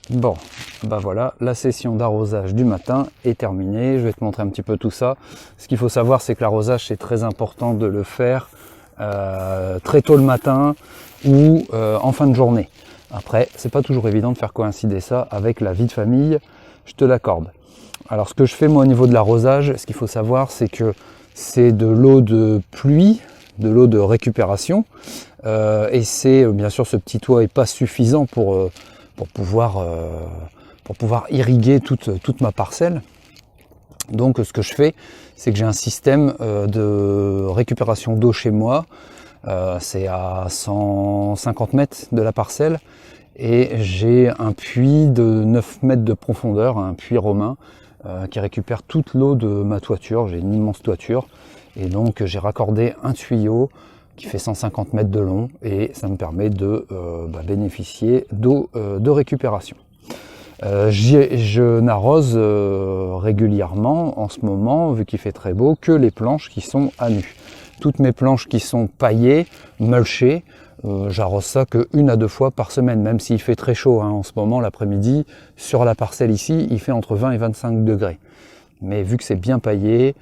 Bon, bah voilà, la session d'arrosage du matin est terminée. Je vais te montrer un petit peu tout ça. Ce qu'il faut savoir, c'est que l'arrosage, c'est très important de le faire très tôt le matin ou en fin de journée. Après, c'est pas toujours évident de faire coïncider ça avec la vie de famille, je te l'accorde. Alors ce que je fais moi au niveau de l'arrosage, ce qu'il faut savoir, c'est que c'est de l'eau de pluie, de l'eau de récupération, et c'est bien sûr ce petit toit est pas suffisant pour pouvoir irriguer toute ma parcelle. Donc ce que je fais, c'est que j'ai un système de récupération d'eau chez moi. C'est à 150 mètres de la parcelle et j'ai un puits de 9 mètres de profondeur, un puits romain qui récupère toute l'eau de ma toiture. J'ai une immense toiture et donc j'ai raccordé un tuyau qui fait 150 mètres de long et ça me permet de bénéficier d'eau de récupération. Je n'arrose régulièrement en ce moment, vu qu'il fait très beau, que les planches qui sont à nu. Toutes mes planches qui sont paillées, mulchées, j'arrose ça que 1 à 2 fois par semaine, même s'il fait très chaud en ce moment l'après-midi. Sur la parcelle ici, il fait entre 20 et 25 degrés. Mais vu que c'est bien paillé,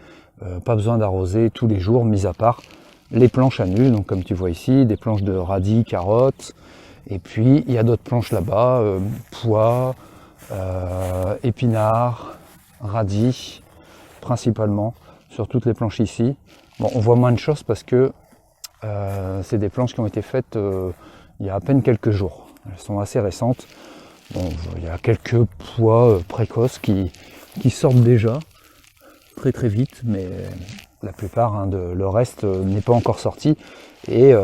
pas besoin d'arroser tous les jours, mis à part les planches à nu, donc comme tu vois ici, des planches de radis, carottes, et puis il y a d'autres planches là-bas, pois, épinards, radis, principalement, sur toutes les planches ici. Bon, on voit moins de choses parce que c'est des planches qui ont été faites il y a à peine quelques jours. Elles sont assez récentes. Bon, il y a quelques pois précoces qui sortent déjà très très vite, mais la plupart, le reste n'est pas encore sorti. Et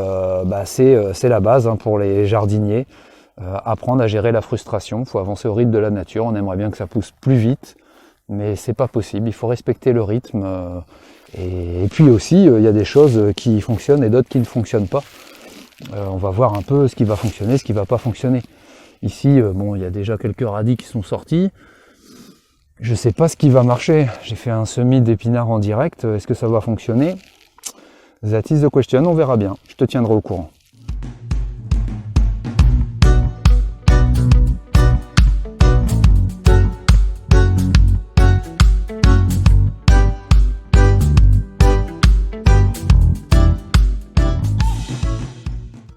c'est la base pour les jardiniers. Apprendre à gérer la frustration. Il faut avancer au rythme de la nature. On aimerait bien que ça pousse plus vite, mais c'est pas possible. Il faut respecter le rythme. Et puis aussi, il y a des choses qui fonctionnent et d'autres qui ne fonctionnent pas. On va voir un peu ce qui va fonctionner, ce qui va pas fonctionner. Ici, il y a déjà quelques radis qui sont sortis. Je sais pas ce qui va marcher. J'ai fait un semis d'épinards en direct. Est-ce que ça va fonctionner? That is the question. On verra bien. Je te tiendrai au courant.